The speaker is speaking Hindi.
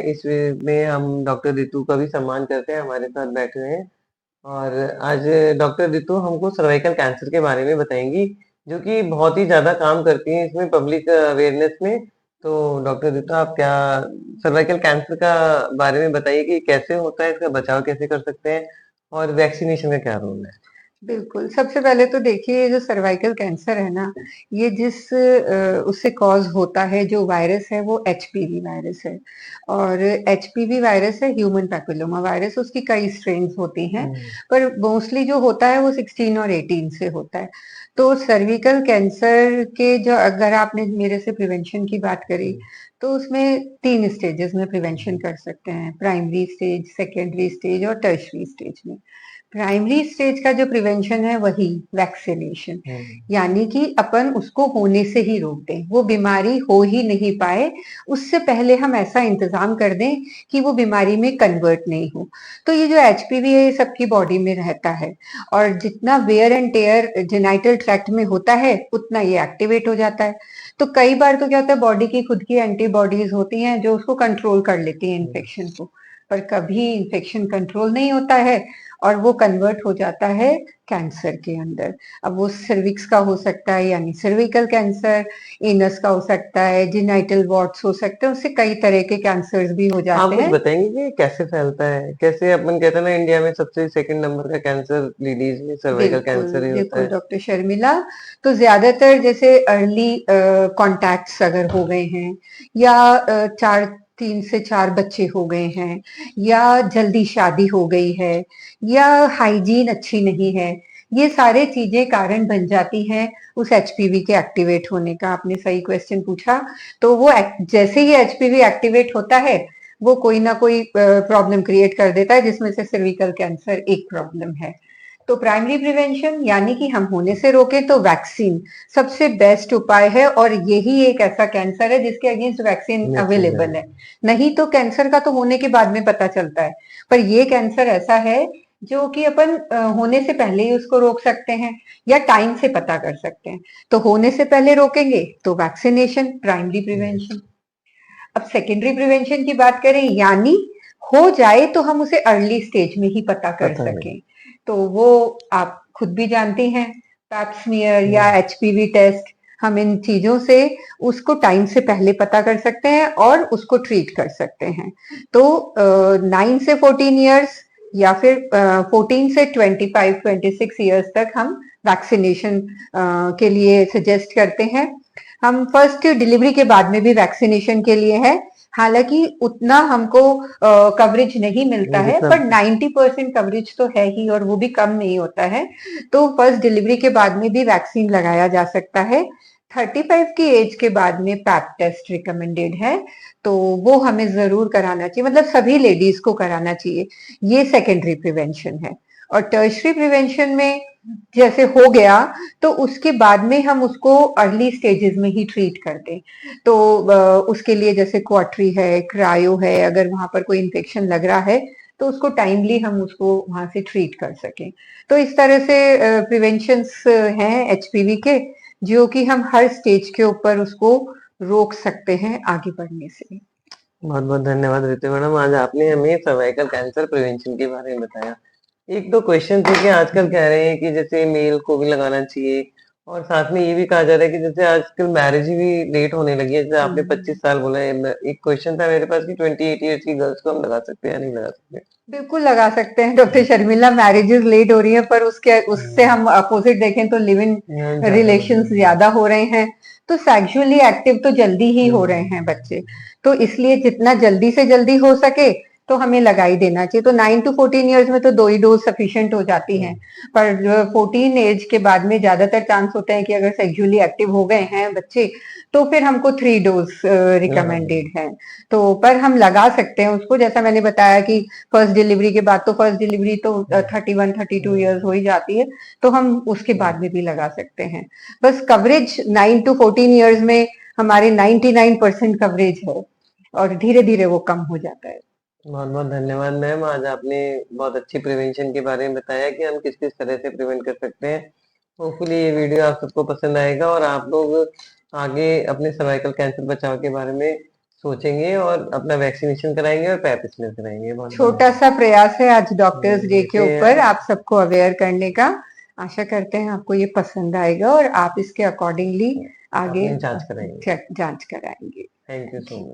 इसमें हम डॉक्टर रितु का भी सम्मान करते हैं, हमारे साथ बैठे हुए हैं। और आज डॉक्टर रितु हमको सर्वाइकल कैंसर के बारे में बताएँगी, जो कि बहुत ही ज़्यादा काम करती हैं इसमें पब्लिक अवेयरनेस में। तो डॉक्टर रितु आप क्या सर्वाइकल कैंसर का बारे में बताइए कि कैसे होता है, इसका बचाव कैसे कर सकते हैं और वैक्सीनेशन का क्या रोल है? बिल्कुल, सबसे पहले तो देखिए ये जो सर्वाइकल कैंसर है ना, ये जिस उससे कॉज़ होता है जो वायरस है वो एचपीवी वायरस है और एचपीवी वायरस है ह्यूमन पैपिलोमा वायरस, उसकी कई स्ट्रेन्स होती हैं, हुँ, पर मोस्टली जो होता है वो 16 और 18 से होता है। तो सर्विकल कैंसर के जो अगर आपने मेरे से प्रिवेंशन की बात करी, हुँ, तो उसमें 3 स्टेजेज़ में प्रिवेंशन कर सकते हैं, प्राइमरी स्टेज, सेकेंडरी स्टेज और टर्शियरी स्टेज में। प्राइमरी स्टेज का जो प्रिवेंशन है वही वैक्सीनेशन, हुँ, यानी कि अपन उसको होने से ही रोक दें, वो बीमारी हो ही नहीं पाए उससे पहले हम ऐसा इंतजाम कर दें कि वो बीमारी में कन्वर्ट नहीं हो। तो ये जो एचपीवी है ये सबकी बॉडी में रहता है और जितना wear and tear genital tract में होता है उतना ये एक्टिवेट हो जाता है। तो कई बार तो क्या होता है बॉडी की खुद की एंटीबॉडीज होती हैं जो उसको कंट्रोल कर लेती हैं हुँ। इन्फेक्शन को, पर कभी इन्फेक्शन कंट्रोल नहीं होता है और वो कन्वर्ट हो जाता है कैंसर के अंदर। अब वो सर्विक्स का हो सकता है यानी सर्विकल कैंसर, एनस का हो सकता है, जेनिटल वार्ड्स हो सकते हैं, उससे कई तरह के कैंसर्स भी हो आप जाते कुछ हैं। बताएँगे कि ये कैसे फैलता है? कैसे अपन कहते हैं ना इंडिया में सबसे सेकंड नंबर का कैंसर लेडीज़ में सर्वाइकल बिल्कुल, कैंसर ही होता बिल्कुल है। डॉक्टर शर्मिला। तो ज़्यादातर जैसे अर्ली कॉन्टैक्ट्स अगर हो गए हैं या 3 से 4 बच्चे हो गए हैं या जल्दी शादी हो गई है या हाइजीन अच्छी नहीं है, ये सारे चीज़ें कारण बन जाती हैं उस एचपीवी के एक्टिवेट होने का। आपने सही क्वेश्चन पूछा। तो वो जैसे ही एचपीवी एक्टिवेट होता है, वो कोई ना कोई प्रॉब्लम क्रिएट कर देता है जिसमें से सर्विकल कैंसर एक प्रॉब्लम है। तो प्राइमरी प्रिवेंशन यानी कि हम होने से रोकें तो वैक्सीन सबसे बेस्ट उपाय है और यही एक ऐसा कैंसर है जिसके अगेंस्ट वैक्सीन वैक्सीन अवेलेबल है। है। नहीं तो कैंसर का तो होने के बाद में पता चलता है, पर ये कैंसर ऐसा है जो कि अपन होने से पहले ही उसको रोक सकते हैं या टाइम से पता कर सकते हैं। तो होने से पहले रोकेंगे तो वैक्सीनेशन प्राइमरी हुँ, प्रिवेंशन। अब सेकेंडरी प्रिवेंशन की बात करें यानी हो जाए तो हम उसे अर्ली स्टेज में ही पता कर पता नहीं। सकें। तो वो आप खुद भी जानती हैं, पैप स्मीयर हुँ, या एचपीवी टेस्ट, हम इन चीजों से उसको टाइम से पहले पता कर सकते हैं और उसको ट्रीट कर सकते हैं। तो 9 से 14 ईयर्स या फिर 14 से 25-26 ईयर्स तक हम वैक्सीनेशन के लिए सजेस्ट करते हैं। हम फर्स्ट डिलीवरी के बाद में भी वैक्सीनेशन के लिए है, हालांकि उतना हमको कवरेज नहीं मिलता है जितना पर 90% कवरेज तो है ही और वो भी कम नहीं होता है। तो फर्स्ट डिलीवरी के बाद में भी वैक्सीन लगाया जा सकता है। 35 की एज के बाद में पैप टेस्ट रिकमेंडेड है, तो वो हमें जरूर कराना चाहिए, मतलब सभी लेडीज को कराना चाहिए। ये सेकेंडरी प्रिवेंशन है। और टर्शरी प्रिवेंशन में जैसे हो गया तो उसके बाद में हम उसको अर्ली स्टेजेस में ही ट्रीट करते हैं। तो उसके लिए जैसे क्वाट्री है, क्रायो है, अगर वहां पर कोई इन्फेक्शन लग रहा है तो उसको टाइमली हम उसको वहां से ट्रीट कर सकें। तो इस तरह से प्रिवेंशंस हैं एचपीवी के, जो कि हम हर स्टेज के ऊपर उसको रोक सकते हैं आगे बढ़ने से। बहुत-बहुत धन्यवाद रितु मैडम, आज आपने हमें सर्वाइकल कैंसर प्रिवेंशन के बारे में बताया। एक दो क्वेश्चन थे कि आजकल कह रहे हैं कि जैसे मेल को भी लगाना चाहिए और साथ में ये भी कहा जा रहा है कि जैसे आजकल मैरिज भी लेट होने लगी है, जैसे आपने 25 हम्म। साल बोला है। एक क्वेश्चन था मेरे पास कि 28 ईयर्स की गर्ल्स को हम लगा सकते हैं या नहीं लगा सकते? बिल्कुल लगा सकते हैं डॉक्टर शर्मिला, मैरिजेस लेट हो रही है पर उसके उससे हुँ, हम अपोजिट देखें तो लिव इन ज़्यादा हो रिलेशंस रही है। ज्यादा हो रहे हैं। तो सेक्सुअली एक्टिव तो जल्दी ही हो रहे हैं बच्चे। तो इसलिए जितना जल्दी से जल्दी हो सके तो हमें लगा ही देना चाहिए। तो 9 to 14 ईयर्स में तो 2 ही डोज सफिशिएंट हो जाती हैं, हुँ, पर 14 एज के बाद में ज्यादातर चांस होते हैं कि अगर सेक्सुअली एक्टिव हो गए हैं बच्चे तो फिर हमको 3 डोज लगाना रिकमेंडेड है। तो पर हम लगा सकते हैं उसको, जैसा मैंने बताया कि फर्स्ट डिलीवरी के बाद तो फर्स्ट डिलीवरी तो हुँ, 31-32 ईयर्स हुँ, हो ही जाती है, तो हम उसके हुँ, बाद में भी लगा सकते हैं। बस कवरेज 9 to 14 ईयर्स में हमारे 99% कवरेज है और धीरे धीरे वो कम हो जाता है। बहुत-बहुत धन्यवाद मैम, आज आपने बहुत अच्छी प्रिवेंशन के बारे में बताया कि हम किस-किस तरह से प्रिवेंट कर सकते हैं। होपफुली ये वीडियो आप सबको पसंद आएगा और आप लोग आगे अपने सर्वाइकल कैंसर बचाव के बारे में सोचेंगे और अपना वैक्सीनेशन कराएँगे और पैप स्मेयर कराएँगे। बहुत बढ़िया। छोटा सा प्रयास है आज डॉक्टर्स डे के देखते ऊपर हैं आप सबको अवेयर करने का। आशा करते हैं आपको ये पसंद आएगा और आप इसके अकॉर्डिंगली आगे अपनी जाँच कराएँगे। जांच कराएंगे। Thank you so much.